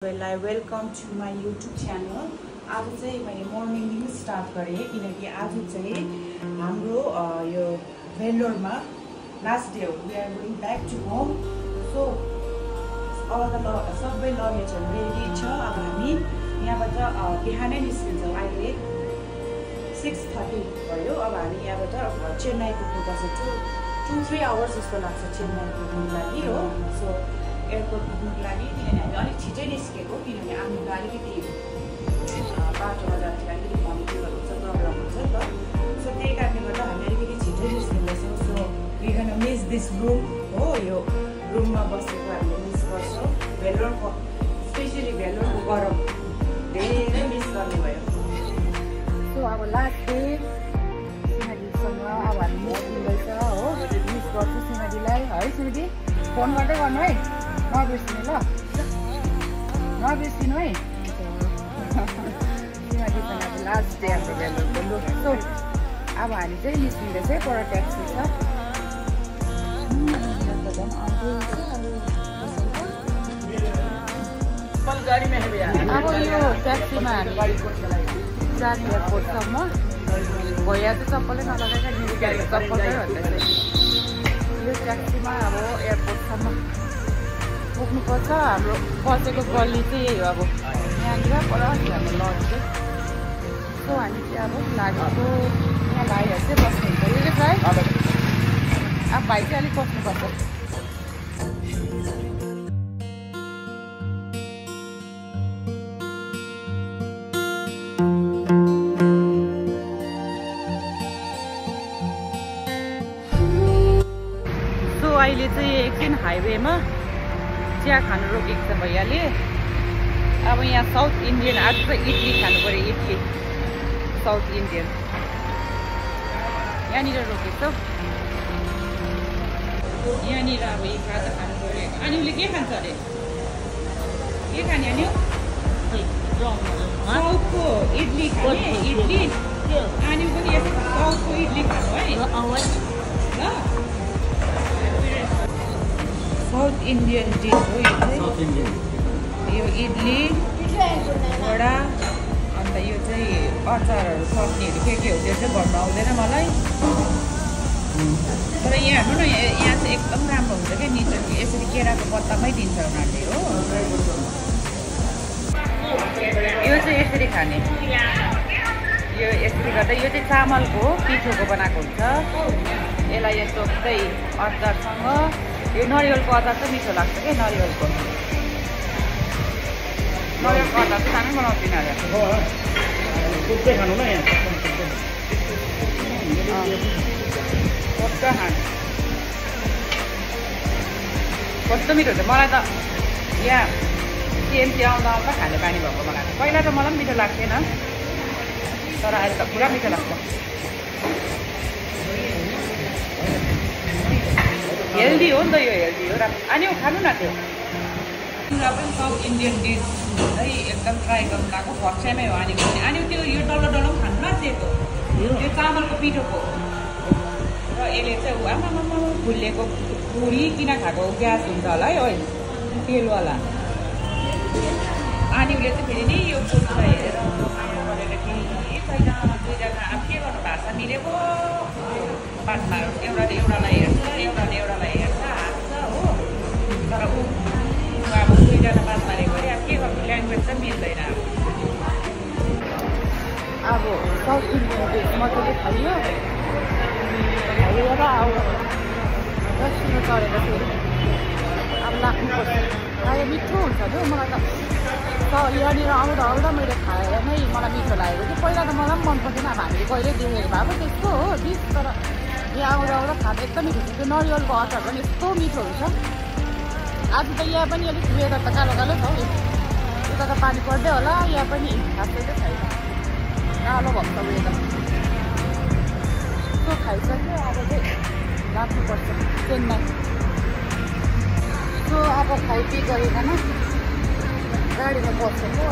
Welcome to my YouTube channel. आज चाहिँ मैले मर्निङ स्टार्ट गरेँ किनकि आज चाहिँ हाम्रो यो भेल्लोरमा लास्ट डे हो. We are going back to home. So सबै लगेजहरू रेडी छ. अब हामी यहाँबाट बिहानै निस्किन्छौँ. अहिले 6:30 भयो. अब हामी यहाँबाट चेन्नई पुग्नुपर्छ. 2-3 आवर्स जस्तो लाग्छ चेन्नई पुग्नुको लागि हो. सो एयरपोर्ट पुग्नुको लागि किनभने हामी अलिक छिटै निस्केको किनभने हाम्रो अलिकति बाटोमा जाँदाखेरि अलिकति कम्प्लिकेट हुन्छ, प्रब्लम हुन्छ नि त. सो त्यही कारणले गर्दा हामी अलिकति छिटै निस्किँदैछौँ. So we gonna miss this room हो. यो रुममा बसेको हामीले मिस गर्छौँ. भेल्लोरको स्पेसली भेल्लोरको गरम धेरै मिस गर्ने भयो. सो अब लास्ट डे सिमाडीसँग अब हामी निस्किँदैछ हो. मिस गर्छु सिमाडीलाई है. सिमाडी फोन गर्दै गर्नु है, नबिर्सिनु ल, नबिर्सिनु है. सिमाडीसँग अब लास्ट डे हाम्रो भेल्लोरको. सो अब हामी चाहिँ निस्किँदैछ. पर ट्याक्सी छ. अब यो ट्याक्सीमा हामी जाने एयरपोर्टसम्म भैया चाहिँ चप्पलै नलगाएर चप्पलै भन्दैछ. यो ट्याक्सीमा अब एयरपोर्टसम्म पुग्नुपर्छ. हाम्रो बसेको गल्ली चाहिँ यही हो. अब यहाँनिर पर हाम्रो लज चाहिँ. सो हामी चाहिँ अब लागेको यहाँ भाइहरू चाहिँ बस्नुहुन्छ. यो चाहिँ भाइ अब भाइ चाहिँ अलिक बस्नुपर्छ. अहिले चाहिँ एकछिन हाइवेमा चिया खानु रोकेको छ भैयाले. अब यहाँ साउथ इन्डियन आज चाहिँ इडली खानु पऱ्यो. इडली साउथ इन्डियन यहाँनिर रोकेको छ. यहाँनिर अब यो खाजा खानु पऱ्यो. अनिउले के खान्छ अरे? के खाने अनिउ? साउथको इडली खाने. इडली अनिउ पनि यस्तो साउथको इडली खानु है ल. साउथ इन्डियन डिस हो यो चाहिँ. यो इडली वडा अन्त यो चाहिँ अचारहरू चटनीहरू के हो त्यो चाहिँ भन्नु आउँदैन मलाई. तर यहाँ हेर्नु न, यहाँ चाहिँ एकदम राम्रो हुन्छ क्या नेचर. यसरी केराको पत्तामै दिन्छ उनीहरूले हो. यो चाहिँ यसरी खाने. यो यसरी गर्दा यो चाहिँ चामलको पिठोको बनाएको हुन्छ. यसलाई यस्तो चाहिँ अचारसँग यो नरिवलको अचार चाहिँ मिठो लाग्छ क्या. नरिवलको अचार चाहिँ सानो बनाउँदैन अरे. खानु न यहाँ खानु कस्तो मिठो हुन्छ. मलाई त यहाँ टिएमसी आउँदा आउँदा खाने बानी भएको मलाई. पहिला त मलाई पनि मिठो लाग्थेन, तर अहिले त पुरा मिठो लाग्छ. हेल्दी हो नि त यो. हेल्दी हो, राम्रो. अनि खानु न त्यो पुरा पनि साउथ इन्डियन डिस है. एकदम ट्राई गर्नु भएको फर्स्ट टाइमै हो. अनि अनि त्यो यो डल्लो डल्लो पनि खानु न दिएको. त्यो चामलको पिठोको र यसले चाहिँ आमामा फुलेको पुरी किन खाएको ग्यास हुन्छ होला है. होइन तेलवाला. अनि उसले चाहिँ फेरि नि यो फुडलाई हेरेर गरेर कि छैन दुईजना अब के गर्नु भाषा मिलेको बातमा एउटाले एउटालाई हेर्छ, एउटाले एउटालाई हेर्छ, हाँस्छ हो. तर ऊ अब दुईजना बात मारेको अरे अब के गर्नु, ल्याङ्ग्वेज चाहिँ मिल्दैन. अब साउथ इन्डियन डिस मजाले खाइयो. खाइएर अब रेस्टुरेन्ट चढेर फेरि अब लाग्नुपर्छ. खायो मिठो हुन्छ त्यो. मलाई त यहाँनिर आउँदा आउँदा मैले खाएर नै मलाई मिठो लागेको थियो. पहिला त मलाई पनि मन पर्दैन. अब हामीले कहिले देखेको भए पो त्यस्तो हो डिस. तर यहाँ आउँदा आउँदा खानु एकदम मिठो हुन्छ. त्यो नरिवलको अचार पनि यस्तो मिठो हुन्छ. आज त यहाँ पनि अलिक वेदर त कालो कालो छ हौ. उता त पानी पर्दै होला. यहाँ पनि खासै त छैन, कालो भएको छ वेदर. यस्तो खाइसक्यो. अब चाहिँ लाग्नुपर्छ चेन्नई. सो अब खाइपी गरिकन गाडीमा बसेको.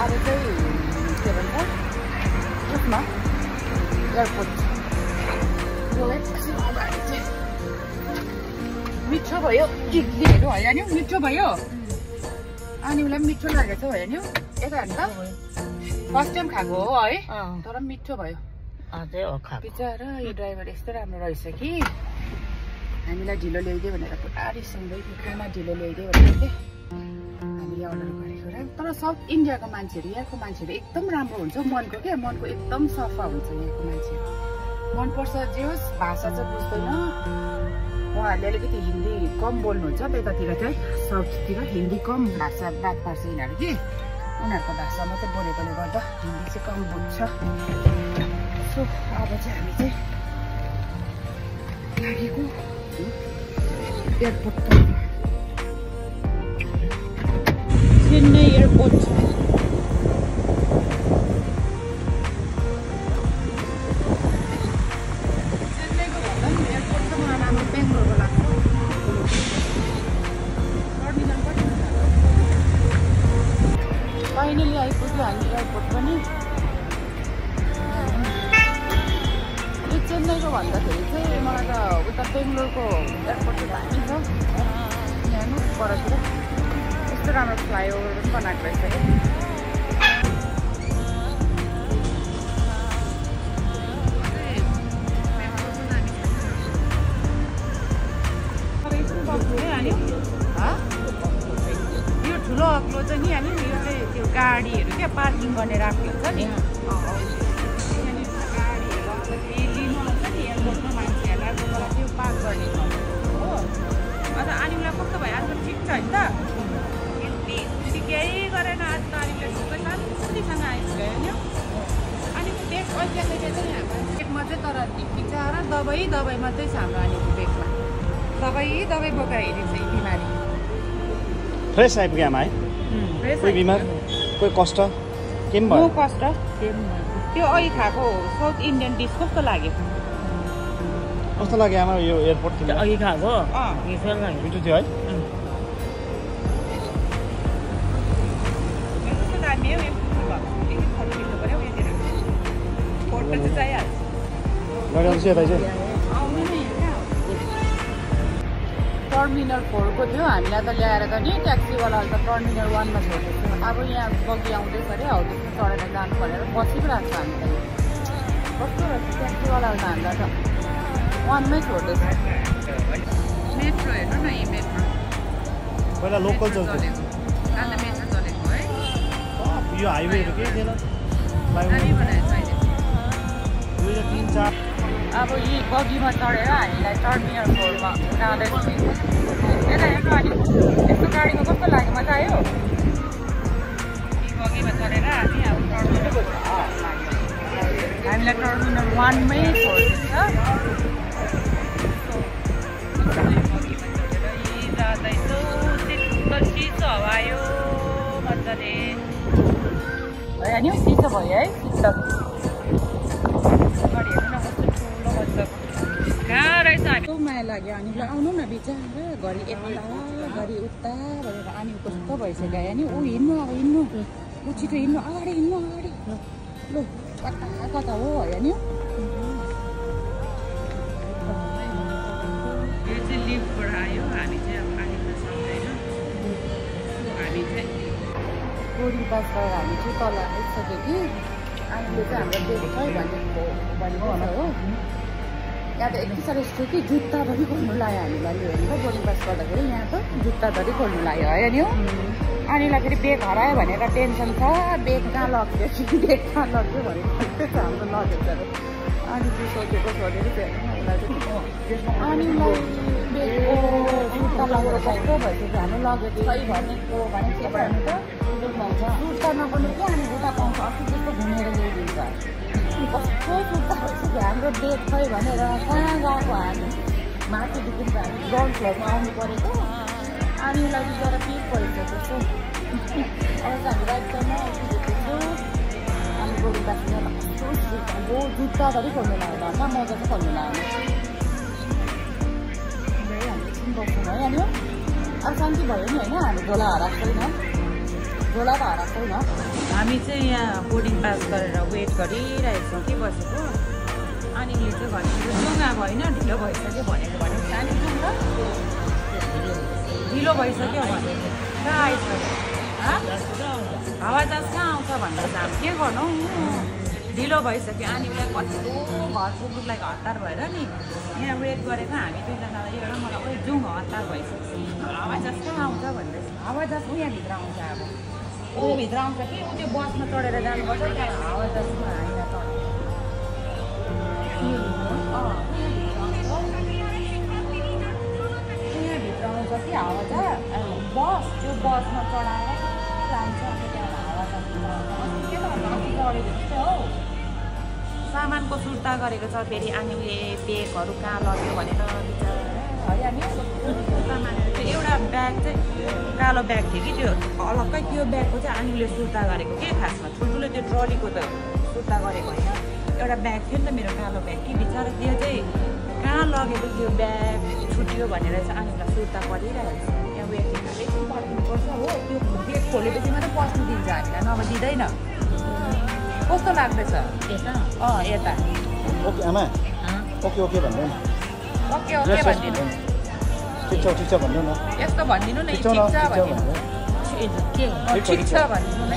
अब चाहिँ के भन्छ उसमा एयरपोर्ट. मिठो भयो इडलीहरू है. नि मिठो भयो. अनि उसलाई मिठो लागेको छ हेर्नु यता हेर्नु त फर्स्ट टाइम खाएको हो है तर मिठो भयो अझै हो खा बिचरा यो ड्राइभर यस्तो राम्रो रहेछ कि हामीलाई ढिलो ल्याइदियो भनेर पुरा रिसाउँदै थियो खाना ढिलो ल्याइदियो भनेर चाहिँ हामीले अर्डर गरेको र तर साउथ इन्डियाको मान्छेहरू यहाँको मान्छेहरू एकदम राम्रो हुन्छ मनको क्या मनको एकदम सफा हुन्छ यहाँको मान्छेहरू मनपर्छ जे होस् भाषा चाहिँ बुझ्दैन उहाँहरूले अलिकति हिन्दी कम बोल्नुहुन्छ त्यतातिर चाहिँ साउथतिर हिन्दी कम भाषा बात पर्छ यिनीहरू कि उनीहरूको भाषा मात्रै बोलेकोले गर्दा हिन्दी चाहिँ कम बुझ्छ सो अब चाहिँ हामी चाहिँ लागेको एयरपोर्ट चेन्नई एयरपोर्ट चेन्नईको भन्दा पनि एयरपोर्ट त मलाई राम्रो बेङ्गलोरको लाग्छ टर्मिनल कति फाइनली आइपुग्यो हामी एयरपोर्ट पनि यो चेन्नईको भन्दाखेरि चाहिँ मलाई त उता बेङ्गलोरको एयरपोर्ट त दामी छ यहाँ परतिर यस्तो राम्रो फ्लाइओभर पनि बनाएको रहेछ कि यो ठुलो अग्लो चाहिँ नि अनि यो चाहिँ त्यो गाडीहरू क्या पार्किङ गर्ने राखेको हुन्छ नि यहाँनिर गाडीहरू आउँदाखेरि लिनु आउँछ नि एयरपोर्टमा मान्छेहरूलाई त्यसलाई त्यो पार्क गर्ने हो अन्त आनिमलाई कस्तो भयो आज ठिक छ नि त केही गरेन आज त आनिमले सबै शान्तिसँग आइपुग्यो नि अनि बेग अहिले चाहिँ हाम्रो बेगमा चाहिँ तर बिचरा दबाई मात्रै छ हाम्रो आनीको बेगमा दबाई बोकाएर हिँडेको छ यी बिमारी फ्रेस आइपुग्यो आमा है कोही बिमार कोही कष्ट के पनि भयो कष्ट त्यो अहिले खाएको साउथ इन्डियन डिस कस्तो लाग्यो कस्तो लाग्यो आमा यो एयरपोर्ट अघि खाएको मिठो थियो है टर्मिनल 4 को थियो हामीलाई त ल्याएर त नि ट्याक्सीवालाले त टर्मिनल 1 मा छोडेको थियो अब यहाँ बगी आउँदैछ अरे हौ त्यसमा चढेर जानु परेर बसिरहेको छ हामीलाई कस्तो रहेछ ट्याक्सीवालाले त हामीलाई त 1 मै छोड्दैछ मेट्रो हेर्नु न यी मेट्रो पहिला लोकल चल्थ्यो अन्त मेट्रो चलेको है यो हाइवेहरू केही थिएन अब यी बगीमा चढेर हामीलाई टर्मिनल 4 मा जाँदैछ यता हेर्नु अनि यस्तो गाडीमा कस्तो लाग्यो मजा आयो यी बगीमा चढेर हामी अब हामीलाई टर्मिनल 1 मै छोड्दैछ जाँदैछौँ चिसो हावा आयो मजाले भयो नि चिसो भयो है शीतल कहाँ रहेछ हामी माया लाग्यो अनिलाई आउनु न बिचरा घरि यता घरि उता भनेर अनि कस्तो भइसक्यो अनि ऊ हिँड्नु अब हिँड्नु ऊ छिटो हिँड्नु अगाडि हिँड्नु अगाडि लु कता कता हो नि यो चाहिँ लिफ्टबाट आयो हामी चाहिँ अब आनिमा सक्दैन हामी चाहिँ बोर्डिङ पास गरेर हामी चाहिँ तल आइसक्यो कि आनीले चाहिँ हाम्रो बेग खै भनेको हो यहाँ त यति साह्रो यस्तो कि जुत्ताधरि खोल्नु लाग्यो हामीलाई हेर्नु त बोर्डिङ पास गर्दाखेरि यहाँ त जुत्ताधरि खोल्नु लाग्यो है नि हो आनीलाई फेरि बेग हरायो भनेर टेन्सन छ बेग कहाँ लग्यो कि बेग कहाँ लग्यो भनेर त्यही त हाम्रो लगेजहरू अनि त्यो सोधेको आनीलाई बेगको जुत्ता लगेर कस्तो भइसक्यो हाम्रो लगेज खै भनेको भनेको हामी त जुत्ता नपाउनु कि हामी जुत्ता पाउँछ अस्ति जस्तो घुमेर ल्याइदिन्छ कस्तो जुत्ता भइसक्यो हाम्रो बेग खै भनेर कहाँ गएको हामी माथिदेखि हामी ग्राउन्ड फ्लोरमा आउनु परेको आनीलाई बिचरा के भइसक्यो सो अब चाहिँ हामी राइट साइडमा आइपुगेको छु अनि गोरु बाँच्नु अब जुत्ताधरि खोल्नु लाग्यो घरमा मजा चाहिँ खोल्नु लाग्यो हामी एकछिन बस्छौँ है अनि अब शान्ति भयो नि होइन हामी झोला हराएको छैन झोला त हराएको छैन हामी चाहिँ यहाँ बोर्डिङ पास गरेर वेट गरिरहेको छौँ कि बसेको अनिले चाहिँ भनेको सँगै अब होइन ढिलो भइसक्यो भनेको जाने ढिलो भइसक्यो भने कहाँ आइसक्यो हावाजहाज कहाँ आउँछ भन्दा चाहिँ के गर्नु ढिलो भइसक्यो आनीलाई कस्तो घर पुग्नुलाई हतार भएर नि यहाँ वेट गरेको हामी दुईजनालाई एउटा मलाई उयो जाउँ हतार भइसक्यो हावाजहाज कहाँ आउँछ भन्दैछ हावाजहाज यहाँभित्र आउँछ अब उयोभित्र आउँछ कि त्यो बसमा चढेर जानुपर्छ त्यहाँ हावाजहाजमा हामीलाई यहाँभित्र आउँछ कि हावाजहाज बस त्यो बसमा चढाएर लान्छ त्यहाँ हावाजहाज हौ सामानको सुर्ता गरेको छ फेरि आनीले ब्यागहरू कहाँ लग्यो भनेर सामानहरू चाहिँ एउटा ब्याग चाहिँ कालो ब्याग थियो कि त्यो अलग्गै त्यो ब्यागको चाहिँ आनीले सुर्ता गरेको के खासमा ठुल्ठुलो त्यो ट्रलीको त सुर्ता गरेको होइन एउटा ब्याग थियो नि त मेरो कालो ब्याग कि बिचरा त्यो चाहिँ कहाँ लगेको त्यो ब्याग छुट्यो भनेर चाहिँ आनीलाई सुर्ता परिरहेको छ यहाँ वेटिङमा एकछिन पर्खिनुपर्छ हो त्यो ब्याग खोलेपछि मात्रै पस्नु दिन्छ हामीलाई नभए दिँदैन कस्तो लाग्दैछ यता यता ओके आमा ओके ओके भन्नु न ओके ओके भनिदिनु ठिक छ भन्नु न यस्तो भनिदिनु न ठिक छ भनिदिनु ठिक छ भनिदिनु न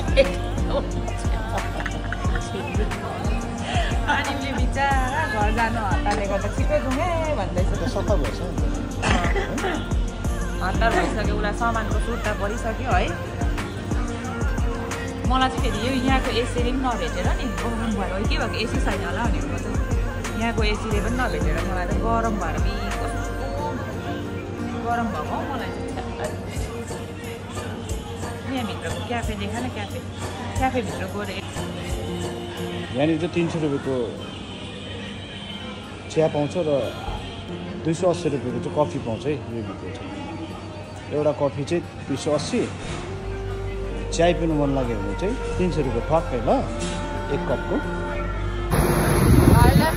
आनीले बिचारा घर जानु हतारले गर्दा छिटो जाउँ है भन्दैछ सफा भएछ हतार भइसक्यो उसलाई सामानको सुर्ता परिसक्यो है मलाई चाहिँ फेरि यो यहाँको एसीले पनि नभेटेर नि गरम भएर के भएको एसी छैन होला भनेको चाहिँ यहाँको एसीले पनि नभेटेर मलाई त गरम भएर कस्तो गरम भएको हौ मलाई चाहिँ यहाँभित्रको क्याफे देखा न क्याफेभित्र गएर यहाँनिर चाहिँ 300 रुपियाँको चिया पाउँछ र 280 रुपियाँको चाहिँ कफी पाउँछ है यो भित्र चाहिँ एउटा कफी चाहिँ 280 चाय पिउनु मन लाग्यो भने चाहिँ 300 रुपियाँ ठक्कै ल एक कपको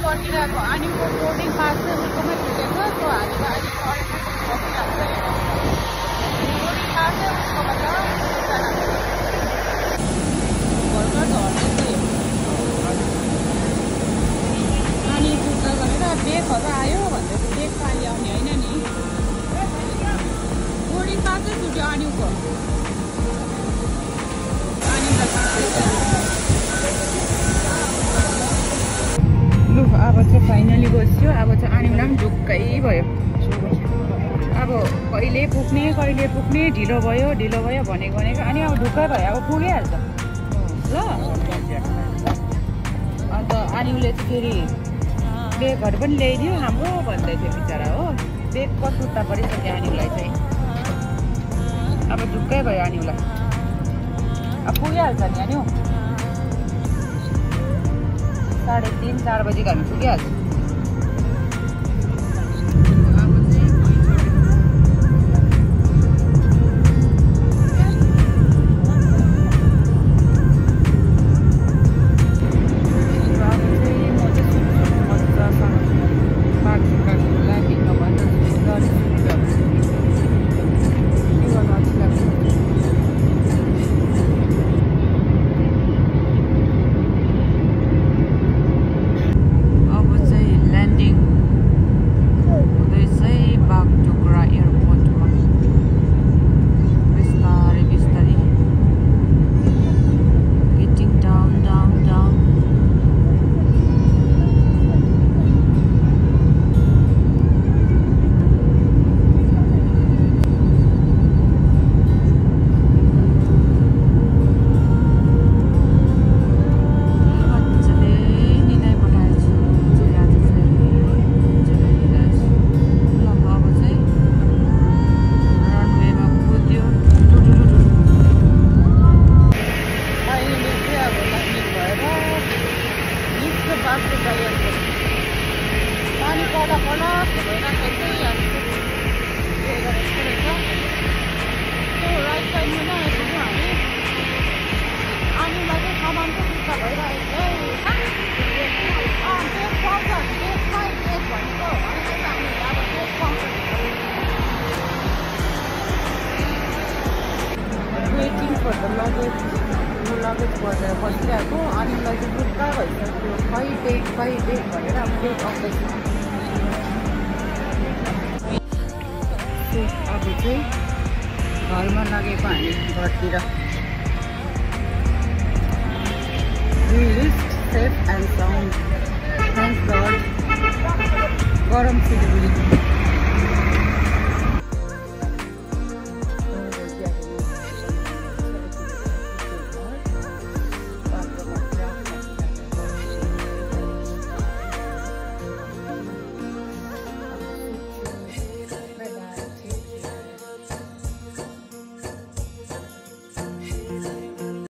पर्खिरहेको आनीको बोर्डिङ पास चाहिँ उसकोमै छुटेको त्यो हामीलाई बोर्डिङ पास चाहिँ उसकोमा छ अनि पुग्दा भनेर बेगहरू आयो भन्दै बेग पाली आउने होइन नि बोर्डिङ पास चाहिँ छुट्यो आनीको लु अब चाहिँ फाइनली बस्यो अब चाहिँ आनीलाई पनि ढुक्कै भयो अब कहिले पुग्ने ढिलो भयो भनेको अनि अब ढुक्कै भयो अब पुगिहाल्छ ल अन्त आनीले चाहिँ फेरि बेगहरू पनि ल्याइदियो हाम्रो भन्दै थियो बिचरा हो बेगको सुर्ता परिसक्यो आनीलाई चाहिँ अब ढुक्कै भयो आनीलाई अब पुगिहाल्छ नि अनि 3:30-4 बजी हामी पुगिहाल्छ लगेज बसेर बसिरहेको अनि मलाई चाहिँ दुःख भइसक्यो खै बेग भनेर अब बेग आउँदैछ। अब चाहिँ घरमा लागेको हामी घरतिर We reached safe and sound. Thanks God. गरम सिलगढी